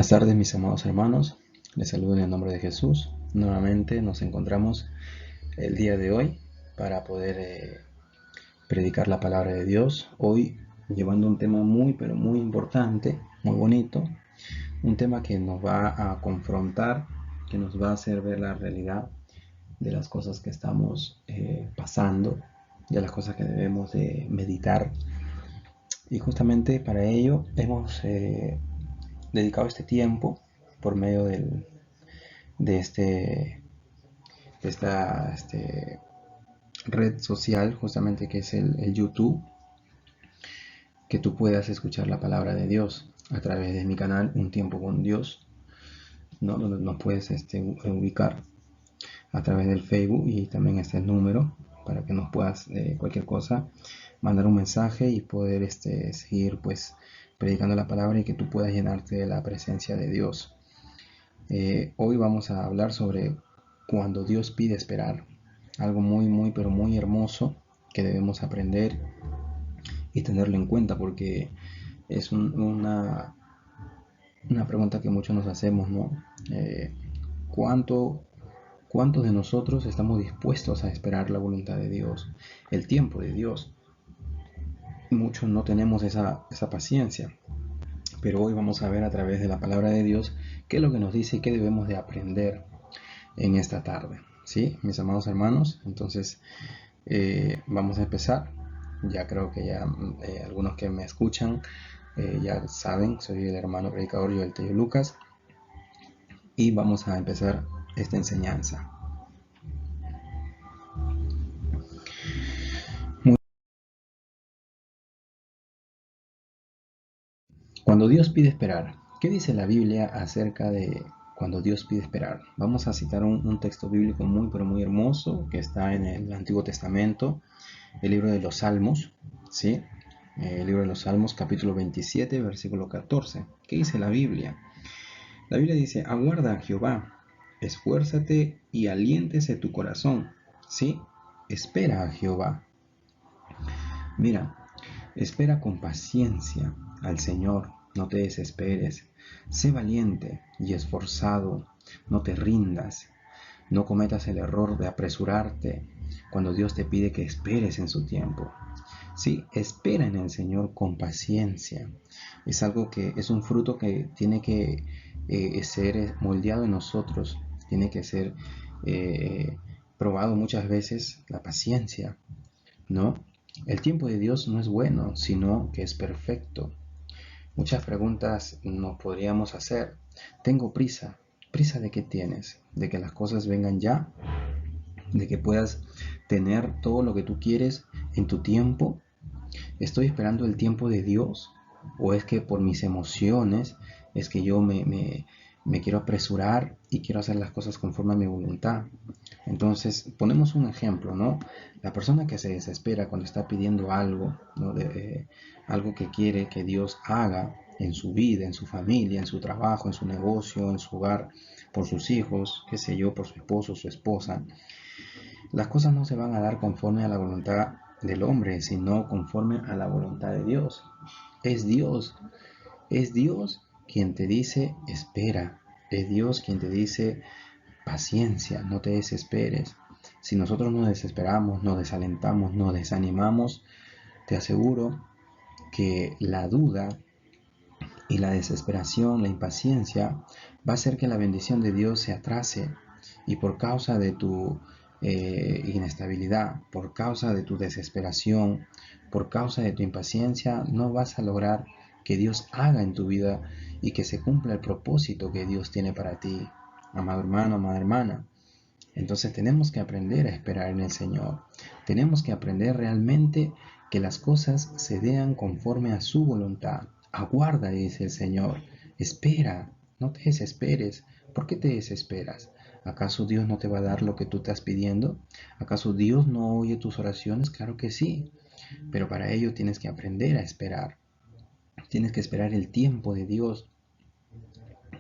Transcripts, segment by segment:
Buenas tardes, mis amados hermanos. Les saludo en el nombre de Jesús. Nuevamente nos encontramos el día de hoy para poder predicar la palabra de Dios. Hoy llevando un tema muy, pero muy importante, muy bonito. Un tema que nos va a confrontar, que nos va a hacer ver la realidad de las cosas que estamos pasando, de las cosas que debemos de meditar. Y justamente para ello hemos dedicado este tiempo por medio de, esta red social, justamente que es el YouTube, que tú puedas escuchar la palabra de Dios a través de mi canal Un Tiempo con Dios, ¿no? Donde nos puedes ubicar a través del Facebook, y también el número para que nos puedas cualquier cosa mandar un mensaje y poder seguir pues predicando la palabra y que tú puedas llenarte de la presencia de Dios. Hoy vamos a hablar sobre cuando Dios pide esperar, algo muy pero muy hermoso que debemos aprender y tenerlo en cuenta, porque es una pregunta que muchos nos hacemos, ¿no? ¿Cuántos de nosotros estamos dispuestos a esperar la voluntad de Dios, el tiempo de Dios? Muchos no tenemos esa paciencia, pero hoy vamos a ver a través de la palabra de Dios qué es lo que nos dice y qué debemos de aprender en esta tarde, ¿sí? Mis amados hermanos, entonces vamos a empezar. Ya creo que ya algunos que me escuchan ya saben, soy el hermano predicador Joel Tello Lucas, y vamos a empezar esta enseñanza. Cuando Dios pide esperar, ¿qué dice la Biblia acerca de cuando Dios pide esperar? Vamos a citar un texto bíblico muy pero muy hermoso que está en el Antiguo Testamento, el libro de los Salmos, ¿sí? El libro de los Salmos, capítulo 27, versículo 14. ¿Qué dice la Biblia? La Biblia dice: aguarda a Jehová, esfuérzate y aliéntese tu corazón, ¿sí? Espera a Jehová. Mira, espera con paciencia al Señor, no te desesperes. Sé valiente y esforzado, no te rindas. No cometas el error de apresurarte cuando Dios te pide que esperes en su tiempo. Sí, espera en el Señor con paciencia. Es algo que es un fruto que tiene que ser moldeado en nosotros. Tiene que ser probado muchas veces, la paciencia, ¿no? El tiempo de Dios no es bueno, sino que es perfecto. Muchas preguntas nos podríamos hacer. Tengo prisa. ¿Prisa de qué tienes? ¿De que las cosas vengan ya? ¿De que puedas tener todo lo que tú quieres en tu tiempo? ¿Estoy esperando el tiempo de Dios? ¿O es que por mis emociones es que yo me quiero apresurar y quiero hacer las cosas conforme a mi voluntad? Entonces, ponemos un ejemplo, ¿no? La persona que se desespera cuando está pidiendo algo, ¿no? Algo que quiere que Dios haga en su vida, en su familia, en su trabajo, en su negocio, en su hogar, por sus hijos, qué sé yo, por su esposo, su esposa. Las cosas no se van a dar conforme a la voluntad del hombre, sino conforme a la voluntad de Dios. Es Dios, es Dios quien te dice espera, es Dios quien te dice paciencia, no te desesperes. Si nosotros nos desesperamos, nos desalentamos, nos desanimamos, te aseguro que la duda y la desesperación, la impaciencia, va a hacer que la bendición de Dios se atrase, y por causa de tu inestabilidad, por causa de tu desesperación, por causa de tu impaciencia, no vas a lograr que Dios haga en tu vida y que se cumpla el propósito que Dios tiene para ti, amado hermano, amada hermana. Entonces tenemos que aprender a esperar en el Señor. Tenemos que aprender realmente que las cosas se den conforme a su voluntad. Aguarda, dice el Señor. Espera, no te desesperes. ¿Por qué te desesperas? ¿Acaso Dios no te va a dar lo que tú estás pidiendo? ¿Acaso Dios no oye tus oraciones? Claro que sí. Pero para ello tienes que aprender a esperar. Tienes que esperar el tiempo de Dios.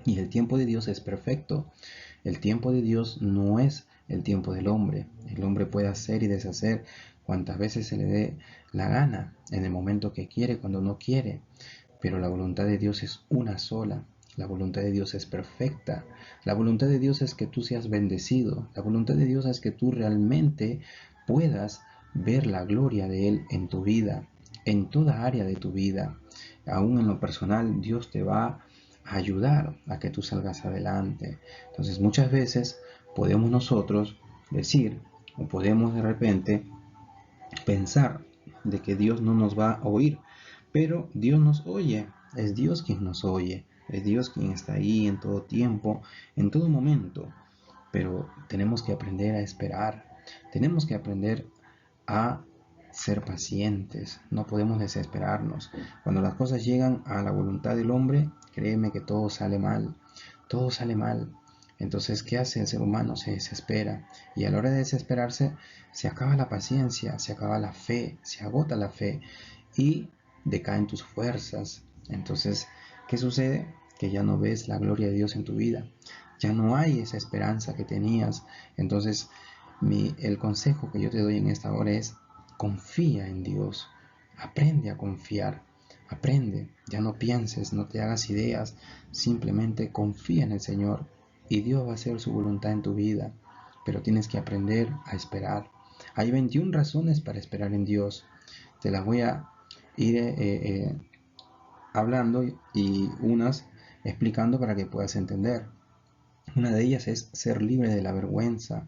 Y el tiempo de Dios es perfecto. El tiempo de Dios no es el tiempo del hombre. El hombre puede hacer y deshacer cuantas veces se le dé la gana, en el momento que quiere, cuando no quiere. Pero la voluntad de Dios es una sola. La voluntad de Dios es perfecta. La voluntad de Dios es que tú seas bendecido. La voluntad de Dios es que tú realmente puedas ver la gloria de Él en tu vida, en toda área de tu vida. Aún en lo personal, Dios te va a ayudar a que tú salgas adelante. Entonces, muchas veces podemos nosotros decir, o podemos de repente pensar de que Dios no nos va a oír, pero Dios nos oye, es Dios quien nos oye, es Dios quien está ahí en todo tiempo, en todo momento, pero tenemos que aprender a esperar, tenemos que aprender a ser pacientes, no podemos desesperarnos. Cuando las cosas llegan a la voluntad del hombre, créeme que todo sale mal, todo sale mal. Entonces, ¿qué hace el ser humano? Se desespera. Y a la hora de desesperarse, se acaba la paciencia, se acaba la fe, se agota la fe y decaen tus fuerzas. Entonces, ¿qué sucede? Que ya no ves la gloria de Dios en tu vida. Ya no hay esa esperanza que tenías. Entonces, el consejo que yo te doy en esta hora es: confía en Dios. Aprende a confiar. Aprende. Ya no pienses, no te hagas ideas. Simplemente confía en el Señor y Dios va a hacer su voluntad en tu vida. Pero tienes que aprender a esperar. Hay 21 razones para esperar en Dios. Te las voy a ir hablando y unas explicando para que puedas entender. Una de ellas es ser libre de la vergüenza.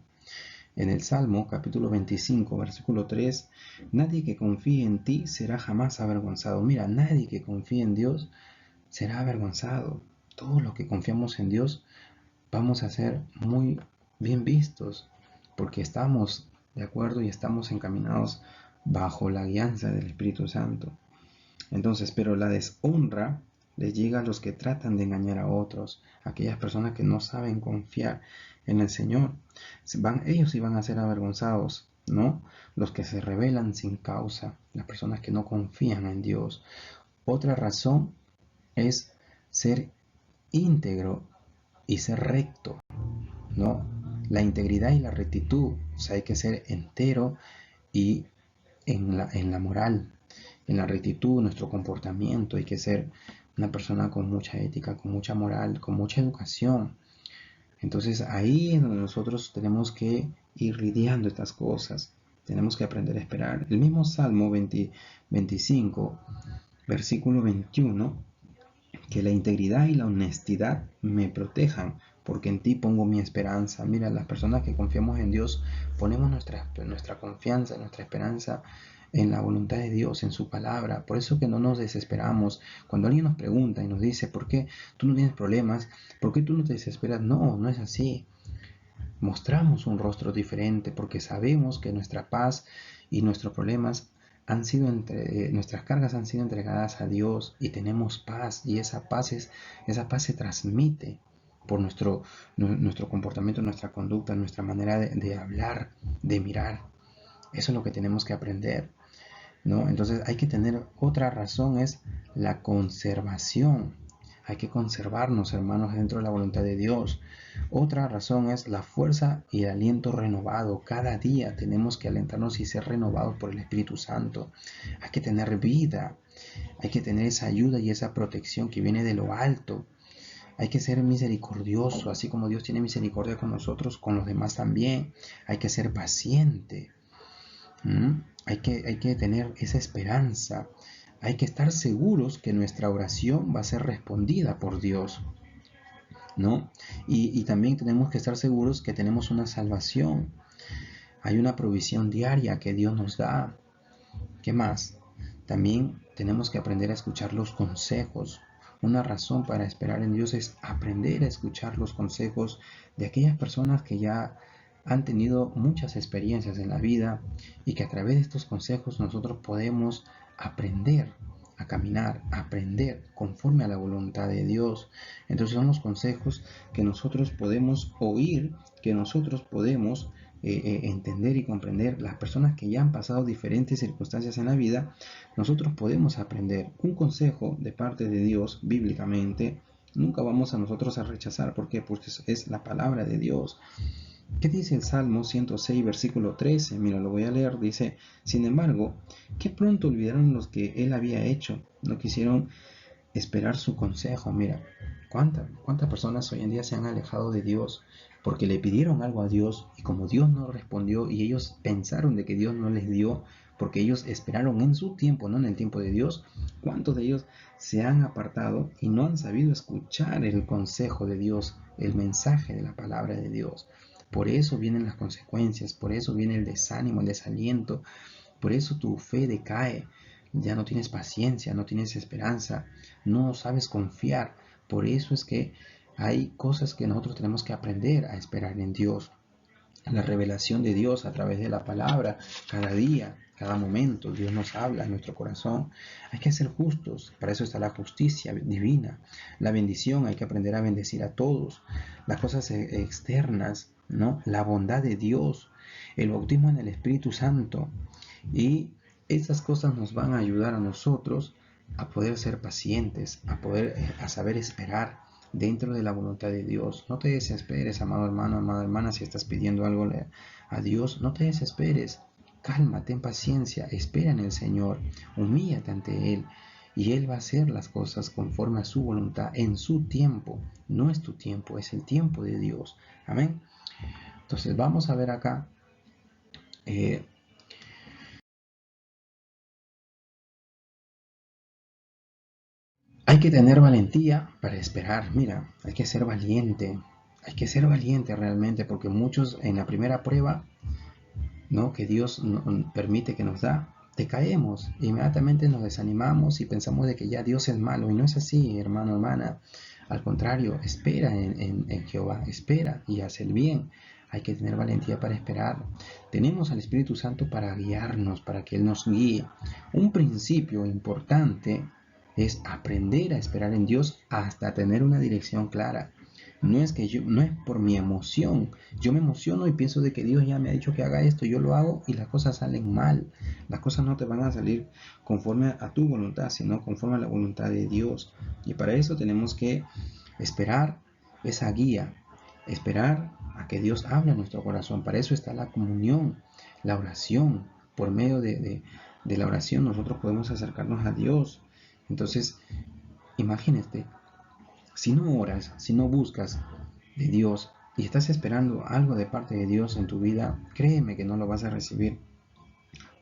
En el Salmo capítulo 25, versículo 3, nadie que confíe en ti será jamás avergonzado. Mira, nadie que confíe en Dios será avergonzado. Todos los que confiamos en Dios vamos a ser muy bien vistos porque estamos de acuerdo y estamos encaminados bajo la guianza del Espíritu Santo. Entonces, pero la deshonra les llega a los que tratan de engañar a otros, aquellas personas que no saben confiar en el Señor. Ellos sí van a ser avergonzados, ¿no? Los que se rebelan sin causa, las personas que no confían en Dios. Otra razón es ser íntegro y ser recto, ¿no? La integridad y la rectitud, o sea, hay que ser entero y en la moral, en la rectitud, nuestro comportamiento. Hay que ser una persona con mucha ética, con mucha moral, con mucha educación. Entonces ahí es donde nosotros tenemos que ir lidiando estas cosas. Tenemos que aprender a esperar. El mismo Salmo 25, versículo 21, que la integridad y la honestidad me protejan, porque en ti pongo mi esperanza. Mira, las personas que confiamos en Dios ponemos nuestra confianza, nuestra esperanza en la voluntad de Dios, en su palabra. Por eso que no nos desesperamos. Cuando alguien nos pregunta y nos dice, ¿por qué tú no tienes problemas? ¿Por qué tú no te desesperas? No, no es así. Mostramos un rostro diferente porque sabemos que nuestra paz y nuestros problemas nuestras cargas han sido entregadas a Dios y tenemos paz, y esa paz se transmite por nuestro comportamiento, nuestra conducta, nuestra manera de hablar, de mirar. Eso es lo que tenemos que aprender, ¿no? Entonces hay que tener otra razón, es la conservación. Hay que conservarnos, hermanos, dentro de la voluntad de Dios. Otra razón es la fuerza y el aliento renovado. Cada día tenemos que alentarnos y ser renovados por el Espíritu Santo. Hay que tener vida. Hay que tener esa ayuda y esa protección que viene de lo alto. Hay que ser misericordioso, así como Dios tiene misericordia con nosotros, con los demás también. Hay que ser paciente. Hay que tener esa esperanza. Hay que estar seguros que nuestra oración va a ser respondida por Dios, ¿no? Y también tenemos que estar seguros que tenemos una salvación. Hay una provisión diaria que Dios nos da. ¿Qué más? También tenemos que aprender a escuchar los consejos. Una razón para esperar en Dios es aprender a escuchar los consejos de aquellas personas que ya han tenido muchas experiencias en la vida y que a través de estos consejos nosotros podemos aprender a caminar, a aprender conforme a la voluntad de Dios. Entonces son los consejos que nosotros podemos oír, que nosotros podemos entender y comprender. Las personas que ya han pasado diferentes circunstancias en la vida, nosotros podemos aprender un consejo de parte de Dios bíblicamente. Nunca vamos a nosotros a rechazar. ¿Por qué? Porque es la palabra de Dios. ¿Qué dice el Salmo 106, versículo 13? Mira, lo voy a leer. Dice: sin embargo, qué pronto olvidaron los que él había hecho, no quisieron esperar su consejo. Mira, ¿Cuántas personas hoy en día se han alejado de Dios porque le pidieron algo a Dios y como Dios no respondió y ellos pensaron de que Dios no les dio porque ellos esperaron en su tiempo, no en el tiempo de Dios? ¿Cuántos de ellos se han apartado y no han sabido escuchar el consejo de Dios, el mensaje de la palabra de Dios? Por eso vienen las consecuencias, por eso viene el desánimo, el desaliento, por eso tu fe decae, ya no tienes paciencia, no tienes esperanza, no sabes confiar. Por eso es que hay cosas que nosotros tenemos que aprender a esperar en Dios. La revelación de Dios a través de la palabra, cada día, cada momento, Dios nos habla en nuestro corazón. Hay que ser justos, para eso está la justicia divina. La bendición, hay que aprender a bendecir a todos. Las cosas externas, ¿no? La bondad de Dios, el bautismo en el Espíritu Santo. Y estas cosas nos van a ayudar a nosotros a poder ser pacientes, a saber esperar dentro de la voluntad de Dios. No te desesperes, amado hermano, amada hermana, si estás pidiendo algo a Dios, no te desesperes. Calma, ten paciencia, espera en el Señor, humíllate ante Él y Él va a hacer las cosas conforme a su voluntad, en su tiempo. No es tu tiempo, es el tiempo de Dios. Amén. Entonces vamos a ver acá. Hay que tener valentía para esperar. Mira, hay que ser valiente realmente, porque muchos en la primera prueba, ¿no? Que Dios permite que nos da, te caemos, inmediatamente nos desanimamos y pensamos de que ya Dios es malo, y no es así, hermano, hermana. Al contrario, espera en Jehová, espera y haz el bien. Hay que tener valentía para esperar. Tenemos al Espíritu Santo para guiarnos, para que Él nos guíe. Un principio importante es aprender a esperar en Dios hasta tener una dirección clara. No es por mi emoción. Yo me emociono y pienso de que Dios ya me ha dicho que haga esto, yo lo hago y las cosas salen mal. Las cosas no te van a salir conforme a tu voluntad, sino conforme a la voluntad de Dios. Y para eso tenemos que esperar esa guía, esperar a que Dios hable a nuestro corazón. Para eso está la comunión, la oración. Por medio de la oración nosotros podemos acercarnos a Dios. Entonces, imagínate, si no oras, si no buscas de Dios y estás esperando algo de parte de Dios en tu vida, créeme que no lo vas a recibir,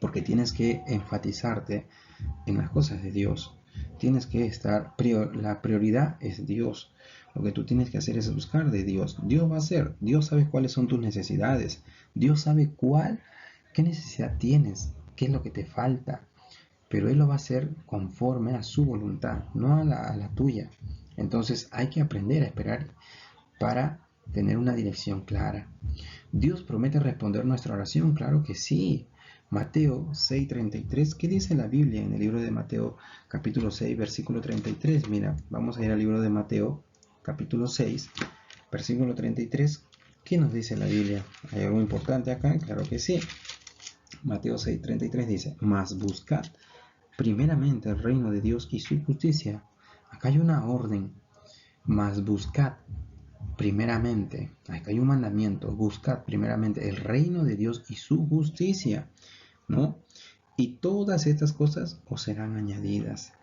porque tienes que enfatizarte en las cosas de Dios. Tienes que estar, la prioridad es Dios. Lo que tú tienes que hacer es buscar de Dios. Dios va a hacer, Dios sabe cuáles son tus necesidades. Dios sabe qué necesidad tienes, qué es lo que te falta. Pero Él lo va a hacer conforme a su voluntad, no a la tuya. Entonces hay que aprender a esperar para tener una dirección clara. ¿Dios promete responder nuestra oración? Claro que sí. Mateo 6:33, ¿qué dice la Biblia en el libro de Mateo capítulo 6, versículo 33? Mira, vamos a ir al libro de Mateo capítulo 6, versículo 33. ¿Qué nos dice la Biblia? ¿Hay algo importante acá? Claro que sí. Mateo 6:33 dice, mas buscad primeramente el reino de Dios y su justicia. Acá hay una orden, mas buscad primeramente, acá hay un mandamiento, buscad primeramente el reino de Dios y su justicia, ¿no? Y todas estas cosas os serán añadidas.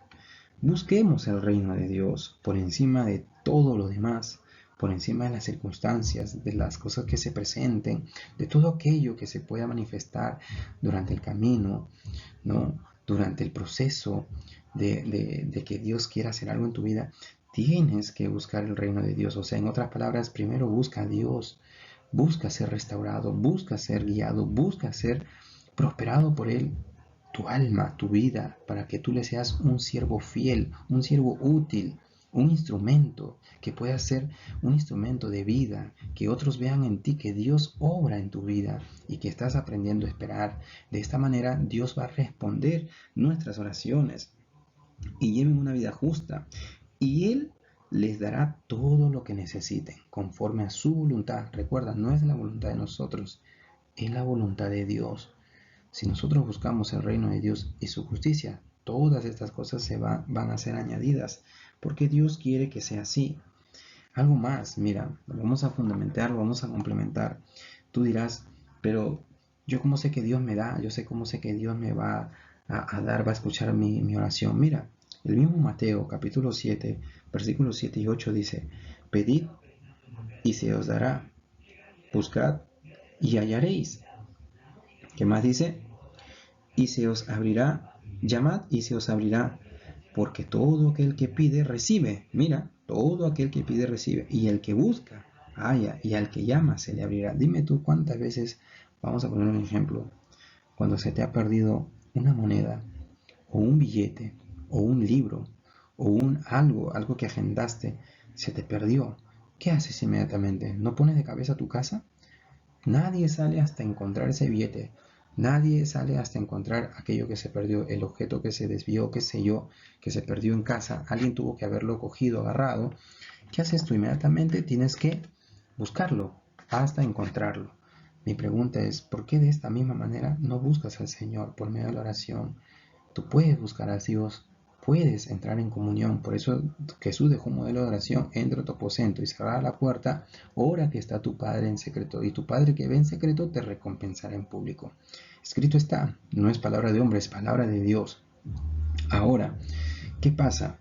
Busquemos el reino de Dios por encima de todo lo demás, por encima de las circunstancias, de las cosas que se presenten, de todo aquello que se pueda manifestar durante el camino, ¿no? Durante el proceso de que Dios quiera hacer algo en tu vida. Tienes que buscar el reino de Dios. O sea, en otras palabras, primero busca a Dios, busca ser restaurado, busca ser guiado, busca ser prosperado por Él, tu alma, tu vida, para que tú le seas un siervo fiel, un siervo útil, un instrumento que pueda ser un instrumento de vida, que otros vean en ti que Dios obra en tu vida y que estás aprendiendo a esperar. De esta manera Dios va a responder nuestras oraciones y lleven una vida justa y Él les dará todo lo que necesiten conforme a su voluntad. Recuerda, no es la voluntad de nosotros, es la voluntad de Dios. Si nosotros buscamos el reino de Dios y su justicia, todas estas cosas van a ser añadidas, porque Dios quiere que sea así. Algo más, mira, vamos a fundamentar, vamos a complementar. Tú dirás, pero yo cómo sé que Dios me da, yo sé cómo sé que Dios me va a dar, va a escuchar mi oración. Mira, El mismo Mateo capítulo 7, versículos 7 y 8 dice, pedid y se os dará, buscad y hallaréis. ¿Qué más dice? Y se os abrirá, llamad y se os abrirá, porque todo aquel que pide recibe. Mira, todo aquel que pide recibe, y el que busca halla, y al que llama se le abrirá. Dime tú cuántas veces, vamos a poner un ejemplo, cuando se te ha perdido una moneda, o un billete, o un libro, o algo que agendaste, se te perdió. ¿Qué haces inmediatamente? ¿No pones de cabeza tu casa? Nadie sale hasta encontrar ese billete. Nadie sale hasta encontrar aquello que se perdió, el objeto que se desvió, qué sé yo, que se perdió en casa. Alguien tuvo que haberlo cogido, agarrado. ¿Qué haces tú? Inmediatamente tienes que buscarlo hasta encontrarlo. Mi pregunta es, ¿por qué de esta misma manera no buscas al Señor por medio de la oración? Tú puedes buscar a Dios, puedes entrar en comunión. Por eso Jesús dejó un modelo de oración: entra a tu aposento y cerrada la puerta, ora que está tu Padre en secreto, y tu Padre que ve en secreto te recompensará en público. Escrito está, no es palabra de hombre, es palabra de Dios. Ahora, ¿qué pasa?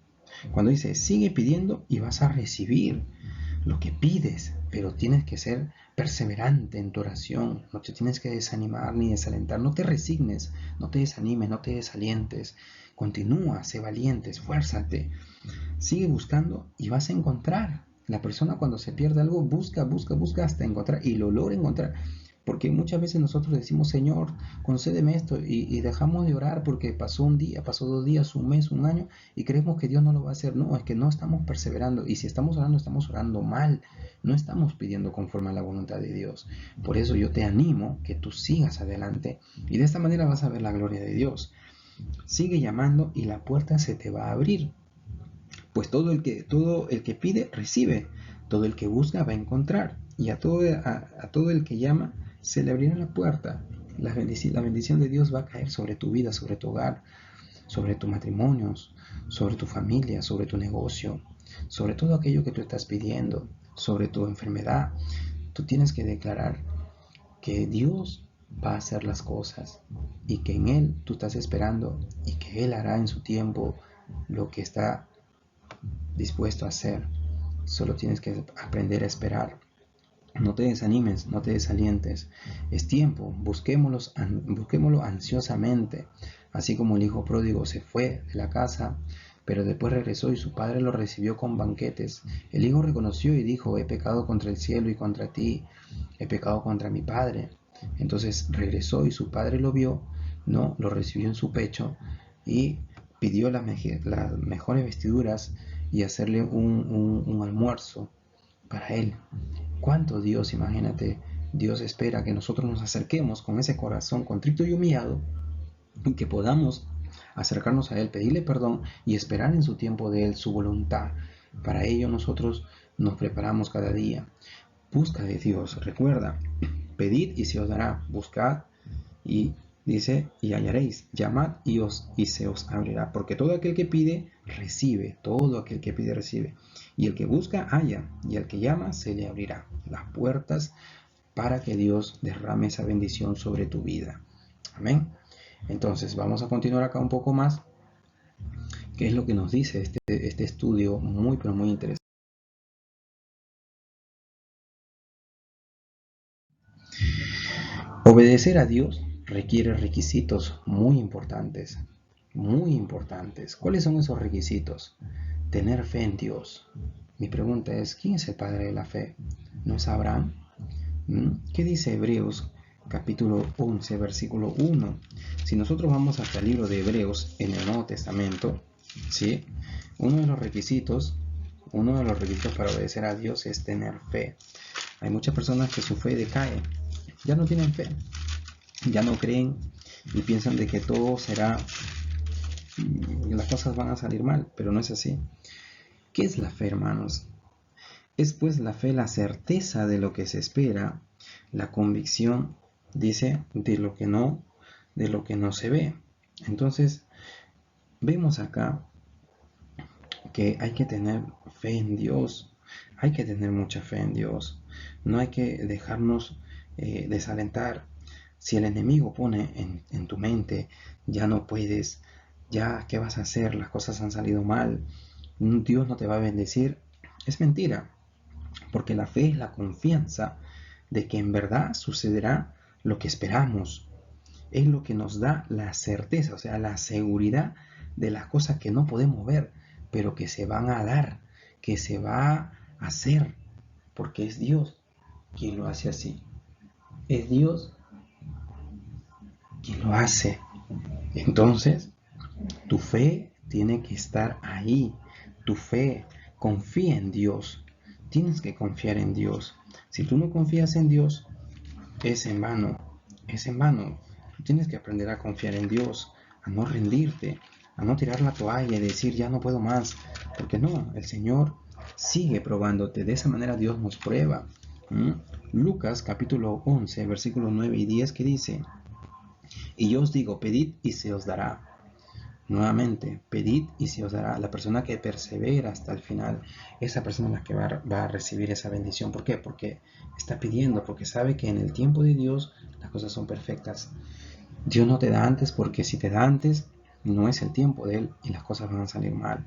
Cuando dice, sigue pidiendo y vas a recibir lo que pides, pero tienes que ser perseverante en tu oración, no te tienes que desanimar ni desalentar, no te resignes, no te desanimes, no te desalientes, continúa, sé valiente, esfuérzate, sigue buscando y vas a encontrar. La persona cuando se pierde algo busca, busca, busca hasta encontrar y lo logra encontrar. Porque muchas veces nosotros decimos, Señor, concédeme esto, y dejamos de orar porque pasó un día, pasó 2 días, un mes, un año, y creemos que Dios no lo va a hacer. No, es que no estamos perseverando, y si estamos orando mal, no estamos pidiendo conforme a la voluntad de Dios. Por eso yo te animo que tú sigas adelante, y de esta manera vas a ver la gloria de Dios. Sigue llamando y la puerta se te va a abrir. Pues todo el que pide, recibe. Todo el que busca, va a encontrar. Y a todo el que llama, se le abrirá la puerta. La bendición de Dios va a caer sobre tu vida, sobre tu hogar, sobre tus matrimonios, sobre tu familia, sobre tu negocio, sobre todo aquello que tú estás pidiendo, sobre tu enfermedad. Tú tienes que declarar que Dios va a hacer las cosas y que en Él tú estás esperando y que Él hará en su tiempo lo que está dispuesto a hacer. Solo tienes que aprender a esperar. No te desanimes, no te desalientes. Es tiempo, busquémoslo ansiosamente. Así como el hijo pródigo se fue de la casa, pero después regresó y su padre lo recibió con banquetes. El hijo reconoció y dijo, he pecado contra el cielo y contra ti, he pecado contra mi padre. Entonces regresó y su padre lo vio, no, lo recibió en su pecho y pidió las mejores vestiduras y hacerle un almuerzo para él. ¿Cuánto Dios, imagínate, Dios espera que nosotros nos acerquemos con ese corazón contrito y humillado y que podamos acercarnos a Él, pedirle perdón y esperar en su tiempo de Él, su voluntad? Para ello nosotros nos preparamos cada día. Busca de Dios, recuerda, pedid y se os dará, buscad y dice, y hallaréis, llamad y se os abrirá, porque todo aquel que pide, recibe, todo aquel que pide, recibe, y el que busca, halla, y al que llama, se le abrirá las puertas para que Dios derrame esa bendición sobre tu vida. Amén. Entonces, vamos a continuar acá un poco más, que es lo que nos dice este estudio muy, pero muy interesante. Obedecer a Dios requiere requisitos muy importantes, muy importantes. ¿Cuáles son esos requisitos? Tener fe en Dios. Mi pregunta es, ¿quién es el padre de la fe? ¿No es Abraham? ¿Qué dice Hebreos capítulo 11, versículo 1? Si nosotros vamos hasta el libro de Hebreos en el Nuevo Testamento, ¿sí? Uno de los requisitos para obedecer a Dios es tener fe. Hay muchas personas que su fe decae, ya no tienen fe, ya no creen y piensan de que todo será, las cosas van a salir mal, pero no es así. ¿Qué es la fe, hermanos? Es pues la fe la certeza de lo que se espera, la convicción, dice, de lo que no se ve. Entonces, vemos acá que hay que tener fe en Dios, hay que tener mucha fe en Dios, no hay que dejarnos desalentar. Si el enemigo pone en tu mente, ya no puedes, ya, ¿qué vas a hacer? Las cosas han salido mal, Dios no te va a bendecir. Es mentira, porque la fe es la confianza de que en verdad sucederá lo que esperamos. Es lo que nos da la certeza, o sea, la seguridad de las cosas que no podemos ver, pero que se van a dar, que se va a hacer, porque es Dios quien lo hace así. Es Dios quien lo hace. Entonces, tu fe tiene que estar ahí. Tu fe, confía en Dios. Tienes que confiar en Dios. Si tú no confías en Dios, es en vano. Es en vano. Tú tienes que aprender a confiar en Dios, a no rendirte, a no tirar la toalla y decir ya no puedo más. Porque no, el Señor sigue probándote. De esa manera Dios nos prueba. ¿Mm? Lucas capítulo 11, versículos 9 y 10 que dice: y yo os digo, pedid y se os dará. Nuevamente, pedid y se os dará. La persona que persevera hasta el final, esa persona es la que va a recibir esa bendición. ¿Por qué? Porque está pidiendo, porque sabe que en el tiempo de Dios las cosas son perfectas. Dios no te da antes, porque si te da antes, no es el tiempo de Él y las cosas van a salir mal.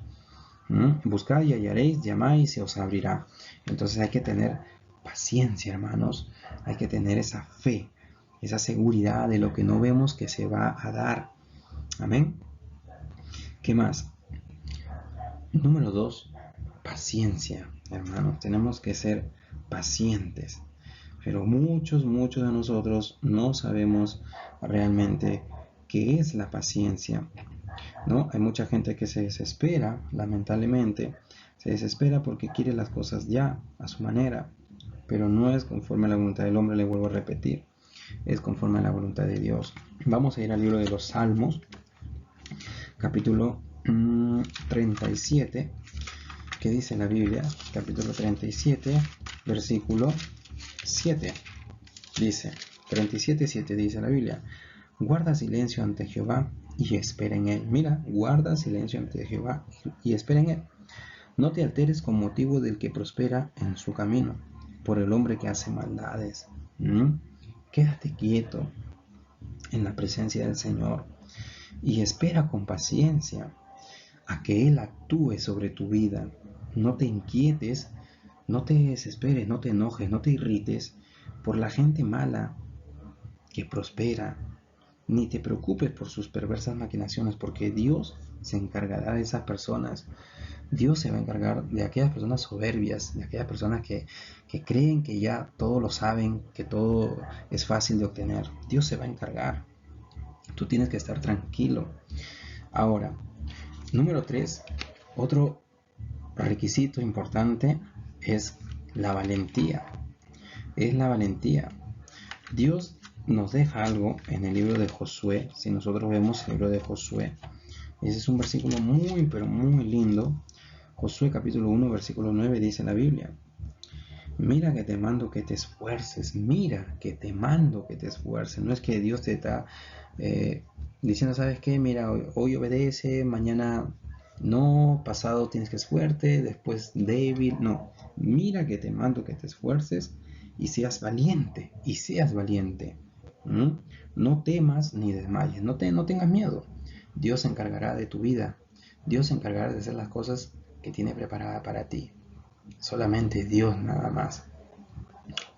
Buscad y hallaréis, llamáis y se os abrirá. Entonces hay que tener paciencia, hermanos. Hay que tener esa fe, esa seguridad de lo que no vemos que se va a dar. Amén. ¿Qué más? Número 2, paciencia, hermanos. Tenemos que ser pacientes. Pero muchos de nosotros no sabemos realmente qué es la paciencia, ¿no? Hay mucha gente que se desespera, lamentablemente, se desespera porque quiere las cosas ya, a su manera, pero no es conforme a la voluntad del hombre, le vuelvo a repetir, es conforme a la voluntad de Dios. Vamos a ir al libro de los Salmos, capítulo 37, que dice la Biblia, capítulo 37, versículo 7, dice, 37:7 dice la Biblia: guarda silencio ante Jehová y espera en él. Mira, guarda silencio ante Jehová y espera en él. No te alteres con motivo del que prospera en su camino, por el hombre que hace maldades. Quédate quieto en la presencia del Señor y espera con paciencia a que Él actúe sobre tu vida. No te inquietes, no te desesperes, no te enojes, no te irrites por la gente mala que prospera, ni te preocupes por sus perversas maquinaciones, porque Dios se encargará de esas personas. Dios se va a encargar de aquellas personas soberbias, de aquellas personas que creen que ya todo lo saben, que todo es fácil de obtener. Dios se va a encargar. Tú tienes que estar tranquilo. Ahora, número 3, otro requisito importante es la valentía. Es la valentía. Dios nos deja algo en el libro de Josué. Si nosotros vemos el libro de Josué, ese es un versículo muy, pero muy lindo. Josué capítulo 1, versículo 9 dice la Biblia: mira que te mando que te esfuerces, mira que te mando que te esfuerces. No es que Dios te está diciendo, ¿sabes qué? Mira, hoy obedece, mañana no, pasado tienes que esfuerte, después débil. No, mira que te mando que te esfuerces y seas valiente, y seas valiente. No temas ni desmayes, no tengas miedo. Dios se encargará de tu vida. Dios se encargará de hacer las cosas que tiene preparada para ti. Solamente Dios, nada más.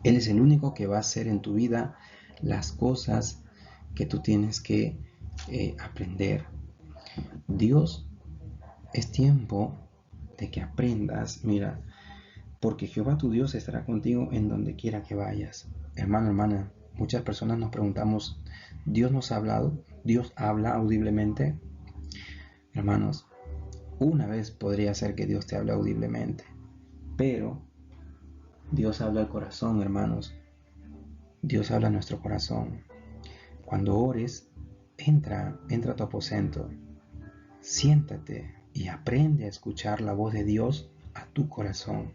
Él es el único que va a hacer en tu vida las cosas que tú tienes que aprender. Dios, es tiempo de que aprendas, mira, porque Jehová tu Dios estará contigo en donde quiera que vayas. Hermano, hermana, muchas personas nos preguntamos, ¿Dios nos ha hablado? ¿Dios habla audiblemente? Hermanos, una vez podría ser que Dios te hable audiblemente, pero Dios habla al corazón, hermanos. Dios habla a nuestro corazón. Cuando ores, entra a tu aposento, siéntate y aprende a escuchar la voz de Dios a tu corazón.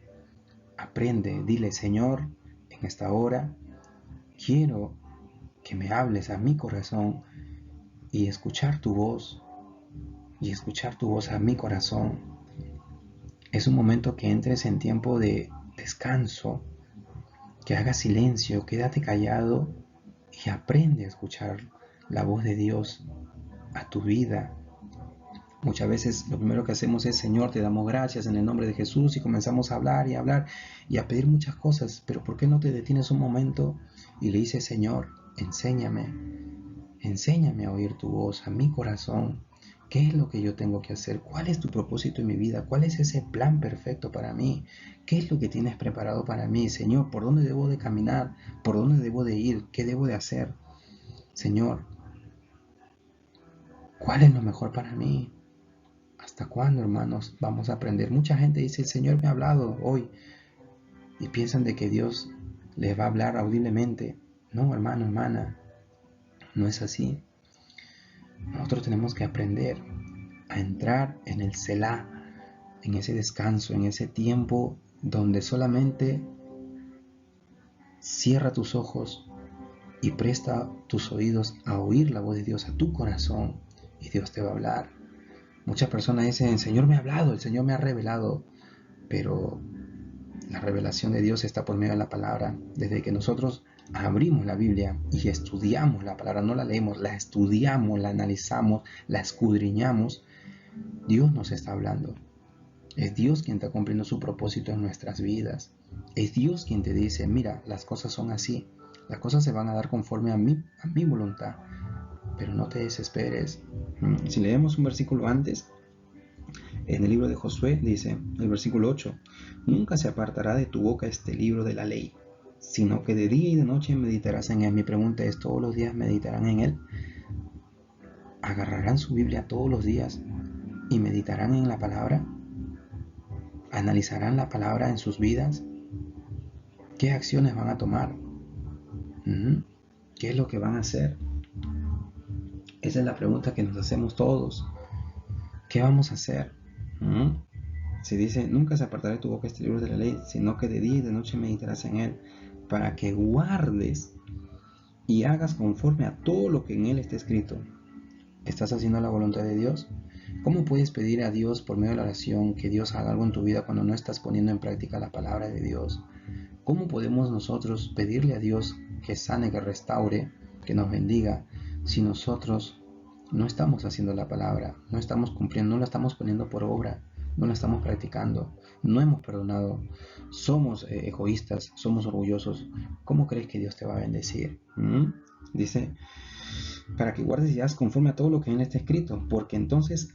Aprende, dile: Señor, en esta hora quiero que me hables a mi corazón y escuchar tu voz a mi corazón. Es un momento que entres en tiempo de descanso, que hagas silencio, quédate callado y aprende a escuchar la voz de Dios a tu vida. Muchas veces lo primero que hacemos es, Señor, te damos gracias en el nombre de Jesús, y comenzamos a hablar y a pedir muchas cosas. Pero ¿por qué no te detienes un momento y le dices, Señor, enséñame a oír tu voz, a mi corazón? ¿Qué es lo que yo tengo que hacer? ¿Cuál es tu propósito en mi vida? ¿Cuál es ese plan perfecto para mí? ¿Qué es lo que tienes preparado para mí, Señor? ¿Por dónde debo de caminar? ¿Por dónde debo de ir? ¿Qué debo de hacer? Señor, ¿cuál es lo mejor para mí? ¿Hasta cuándo, hermanos, vamos a aprender? Mucha gente dice, el Señor me ha hablado hoy, y piensan de que Dios les va a hablar audiblemente. No, hermano, hermana, no es así. Nosotros tenemos que aprender a entrar en el Selah, en ese descanso, en ese tiempo donde solamente cierra tus ojos y presta tus oídos a oír la voz de Dios, a tu corazón, y Dios te va a hablar. Muchas personas dicen, el Señor me ha hablado, el Señor me ha revelado, pero la revelación de Dios está por medio de la palabra. Desde que nosotros abrimos la Biblia y estudiamos la palabra, no la leemos, la estudiamos, la analizamos, la escudriñamos, Dios nos está hablando. Es Dios quien está cumpliendo su propósito en nuestras vidas. Es Dios quien te dice, mira, las cosas son así. Las cosas se van a dar conforme a mi voluntad. Pero no te desesperes. Si leemos un versículo antes, en el libro de Josué dice, el versículo 8, nunca se apartará de tu boca este libro de la ley, sino que de día y de noche meditarás en él. Mi pregunta es, ¿todos los días meditarán en él? ¿Agarrarán su Biblia todos los días y meditarán en la palabra? ¿Analizarán la palabra en sus vidas? ¿Qué acciones van a tomar? ¿Qué es lo que van a hacer? Esa es la pregunta que nos hacemos todos. ¿Qué vamos a hacer? Se dice, nunca se apartará de tu boca este libro de la ley, sino que de día y de noche meditarás en él, para que guardes y hagas conforme a todo lo que en él está escrito. ¿Estás haciendo la voluntad de Dios? ¿Cómo puedes pedir a Dios por medio de la oración que Dios haga algo en tu vida cuando no estás poniendo en práctica la palabra de Dios? ¿Cómo podemos nosotros pedirle a Dios que sane, que restaure, que nos bendiga, si nosotros no estamos haciendo la palabra, no estamos cumpliendo, no la estamos poniendo por obra, no la estamos practicando, no hemos perdonado, somos egoístas, somos orgullosos? ¿Cómo crees que Dios te va a bendecir? Dice, para que guardes y hagas conforme a todo lo que en él está escrito, porque entonces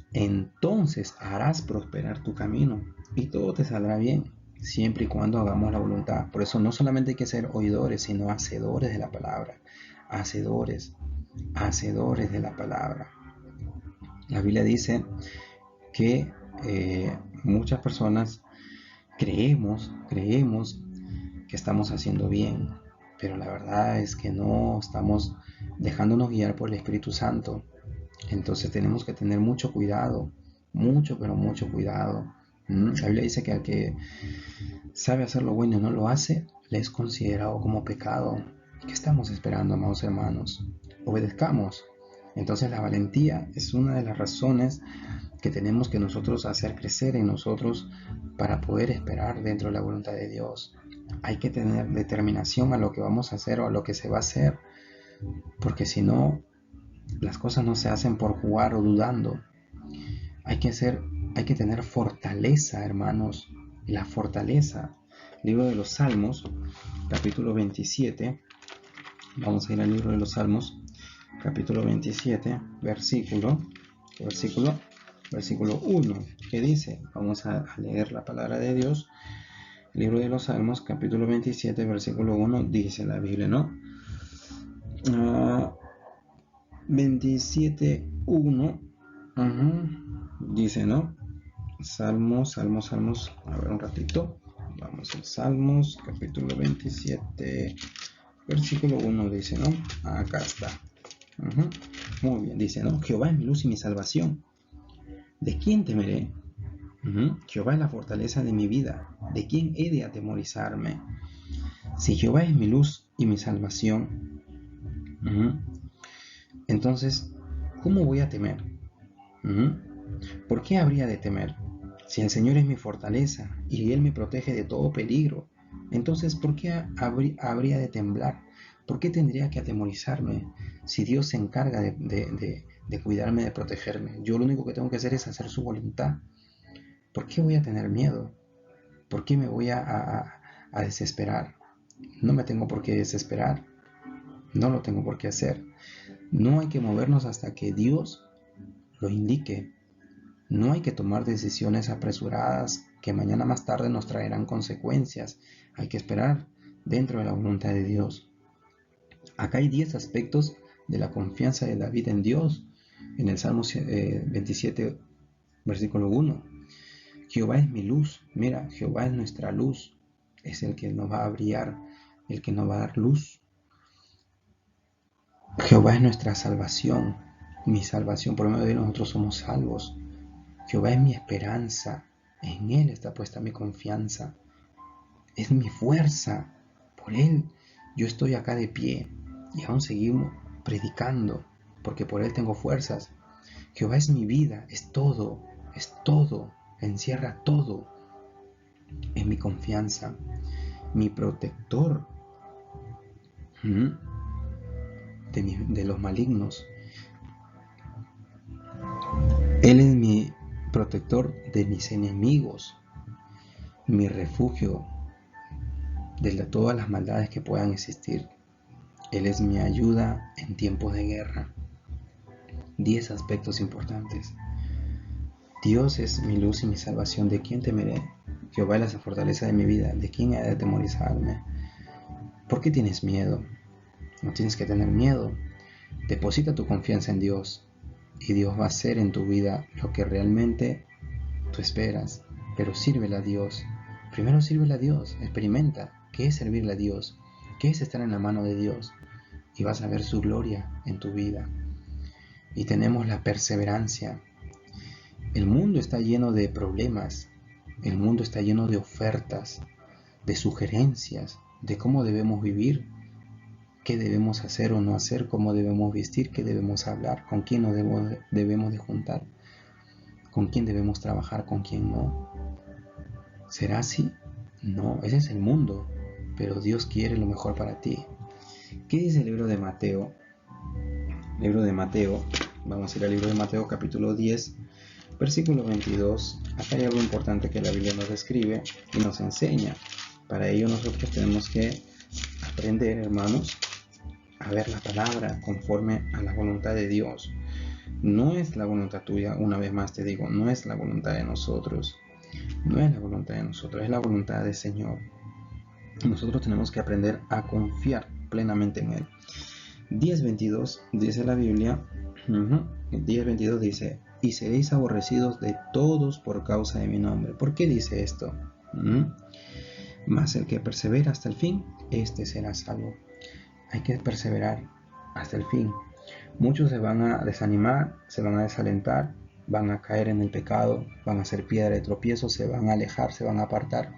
harás prosperar tu camino y todo te saldrá bien, siempre y cuando hagamos la voluntad. Por eso no solamente hay que ser oidores, sino hacedores de la palabra, hacedores de la palabra. La Biblia dice que muchas personas creemos que estamos haciendo bien, pero la verdad es que no estamos dejándonos guiar por el Espíritu Santo. Entonces tenemos que tener mucho cuidado, mucho, pero mucho cuidado. La Biblia dice que al que sabe hacer lo bueno y no lo hace, le es considerado como pecado. ¿Qué estamos esperando, amados hermanos? Obedezcamos. Entonces la valentía es una de las razones que tenemos que nosotros hacer crecer en nosotros para poder esperar dentro de la voluntad de Dios. Hay que tener determinación a lo que vamos a hacer o a lo que se va a hacer, porque si no, las cosas no se hacen por jugar o dudando. Hay que tener fortaleza, hermanos. La fortaleza. Libro de los Salmos, capítulo 27. Vamos a ir al libro de los Salmos, capítulo 27, versículo 1, que dice, vamos a leer la palabra de Dios. El libro de los Salmos, capítulo 27, versículo 1, dice la Biblia, ¿no? 27:1, dice, ¿no? Salmos, a ver un ratito, vamos al Salmos, capítulo 27, versículo 1, dice, ¿no? Acá está. Muy bien, dice, ¿no? Jehová es mi luz y mi salvación. ¿De quién temeré? Jehová es la fortaleza de mi vida. ¿De quién he de atemorizarme? Si Jehová es mi luz y mi salvación, entonces, ¿cómo voy a temer? ¿Por qué habría de temer? Si el Señor es mi fortaleza y Él me protege de todo peligro, entonces ¿por qué habría de temblar? ¿Por qué tendría que atemorizarme si Dios se encarga de de cuidarme, de protegerme. Yo lo único que tengo que hacer es hacer su voluntad. ¿Por qué voy a tener miedo? ¿Por qué me voy a desesperar? No me tengo por qué desesperar. No lo tengo por qué hacer. No hay que movernos hasta que Dios lo indique. No hay que tomar decisiones apresuradas que mañana más tarde nos traerán consecuencias. Hay que esperar dentro de la voluntad de Dios. Acá hay 10 aspectos de la confianza de David en Dios. En el Salmo 27, versículo 1. Jehová es mi luz. Mira, Jehová es nuestra luz. Es el que nos va a brillar, el que nos va a dar luz. Jehová es nuestra salvación. Mi salvación, por medio de nosotros somos salvos. Jehová es mi esperanza. En Él está puesta mi confianza. Es mi fuerza. Por Él yo estoy acá de pie y aún seguimos predicando, porque por Él tengo fuerzas. Jehová es mi vida, es todo, encierra todo. Es mi confianza, mi protector de los malignos. Él es mi protector de mis enemigos, mi refugio de todas las maldades que puedan existir. Él es mi ayuda en tiempos de guerra. 10 aspectos importantes. Dios es mi luz y mi salvación. ¿De quién temeré? Jehová es la fortaleza de mi vida. ¿De quién he de atemorizarme? ¿Por qué tienes miedo? No tienes que tener miedo. Deposita tu confianza en Dios y Dios va a hacer en tu vida lo que realmente tú esperas. Pero sírvele a Dios. Primero sírvele a Dios. Experimenta qué es servirle a Dios, qué es estar en la mano de Dios, y vas a ver su gloria en tu vida. Y tenemos la perseverancia. El mundo está lleno de problemas, el mundo está lleno de ofertas, de sugerencias, de cómo debemos vivir, qué debemos hacer o no hacer, cómo debemos vestir, qué debemos hablar, con quién nos debemos de juntar, con quién debemos trabajar, con quién no. ¿Será así? No, ese es el mundo, pero Dios quiere lo mejor para ti. ¿Qué dice el libro de Mateo? Vamos a ir al libro de Mateo capítulo 10, versículo 22. Acá hay algo importante que la Biblia nos describe y nos enseña. Para ello nosotros tenemos que aprender, hermanos, a ver la palabra conforme a la voluntad de Dios. No es la voluntad tuya, una vez más te digo, no es la voluntad de nosotros. No es la voluntad de nosotros, es la voluntad del Señor. Nosotros tenemos que aprender a confiar plenamente en Él. 10:22 dice la Biblia, 10:22 dice, y seréis aborrecidos de todos por causa de mi nombre. ¿Por qué dice esto? Mas el que persevera hasta el fin, este será salvo. Hay que perseverar hasta el fin. Muchos se van a desanimar, se van a desalentar, van a caer en el pecado, van a ser piedra de tropiezo, se van a alejar, se van a apartar.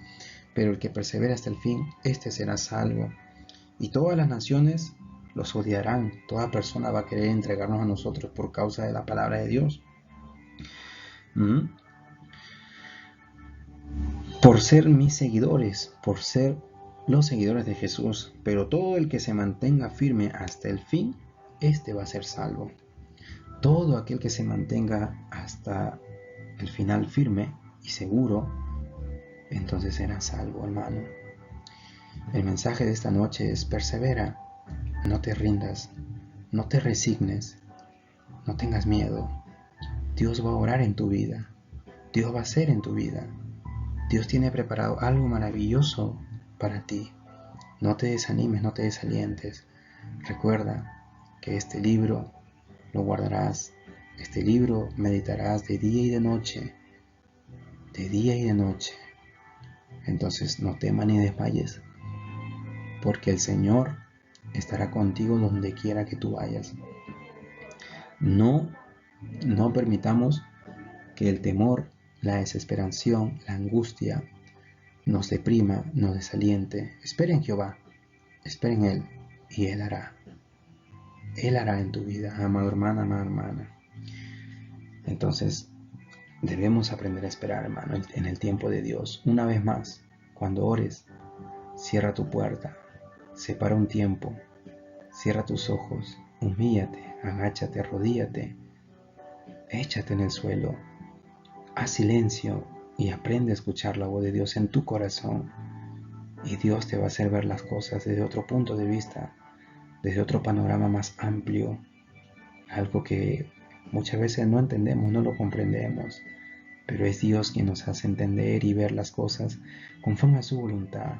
Pero el que persevera hasta el fin, este será salvo. Y todas las naciones los odiarán. Toda persona va a querer entregarnos a nosotros por causa de la palabra de Dios. Por ser mis seguidores, por ser los seguidores de Jesús. Pero todo el que se mantenga firme hasta el fin, este va a ser salvo. Todo aquel que se mantenga hasta el final firme y seguro, entonces será salvo, hermano. El mensaje de esta noche es: persevera, no te rindas, no te resignes, no tengas miedo. Dios va a orar en tu vida, Dios va a hacer en tu vida. Dios tiene preparado algo maravilloso para ti. No te desanimes, no te desalientes. Recuerda que este libro lo guardarás, este libro meditarás de día y de noche, de día y de noche. Entonces no temas ni desmayes, porque el Señor estará contigo donde quiera que tú vayas. No permitamos que el temor, la desesperación, la angustia nos deprima, nos desaliente. Espera en Jehová, espera en Él, y Él hará. Él hará en tu vida, amado hermano, amada hermana. Entonces debemos aprender a esperar, hermano, en el tiempo de Dios. Una vez más, cuando ores, cierra tu puerta, separa un tiempo, cierra tus ojos, humíllate, agáchate, arrodíllate, échate en el suelo, haz silencio y aprende a escuchar la voz de Dios en tu corazón. Y Dios te va a hacer ver las cosas desde otro punto de vista, desde otro panorama más amplio, algo que muchas veces no entendemos, no lo comprendemos, pero es Dios quien nos hace entender y ver las cosas conforme a su voluntad.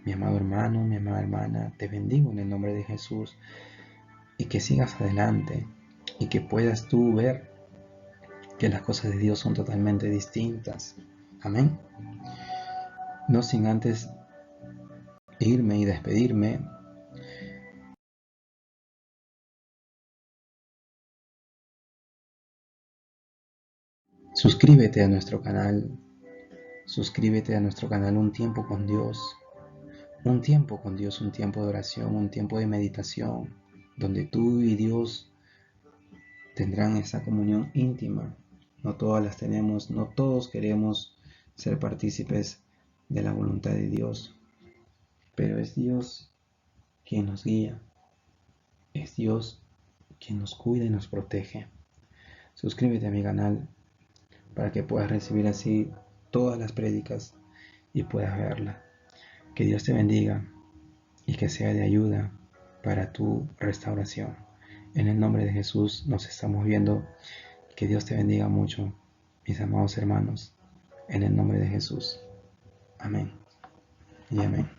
Mi amado hermano, mi amada hermana, te bendigo en el nombre de Jesús y que sigas adelante y que puedas tú ver que las cosas de Dios son totalmente distintas. Amén. No sin antes irme y despedirme. Suscríbete a nuestro canal. Suscríbete a nuestro canal Un Tiempo con Dios. Un tiempo con Dios, un tiempo de oración, un tiempo de meditación, donde tú y Dios tendrán esa comunión íntima. No todas las tenemos, no todos queremos ser partícipes de la voluntad de Dios, pero es Dios quien nos guía, es Dios quien nos cuida y nos protege. Suscríbete a mi canal para que puedas recibir así todas las prédicas y puedas verlas. Que Dios te bendiga y que sea de ayuda para tu restauración. En el nombre de Jesús nos estamos viendo. Que Dios te bendiga mucho, mis amados hermanos. En el nombre de Jesús. Amén y amén.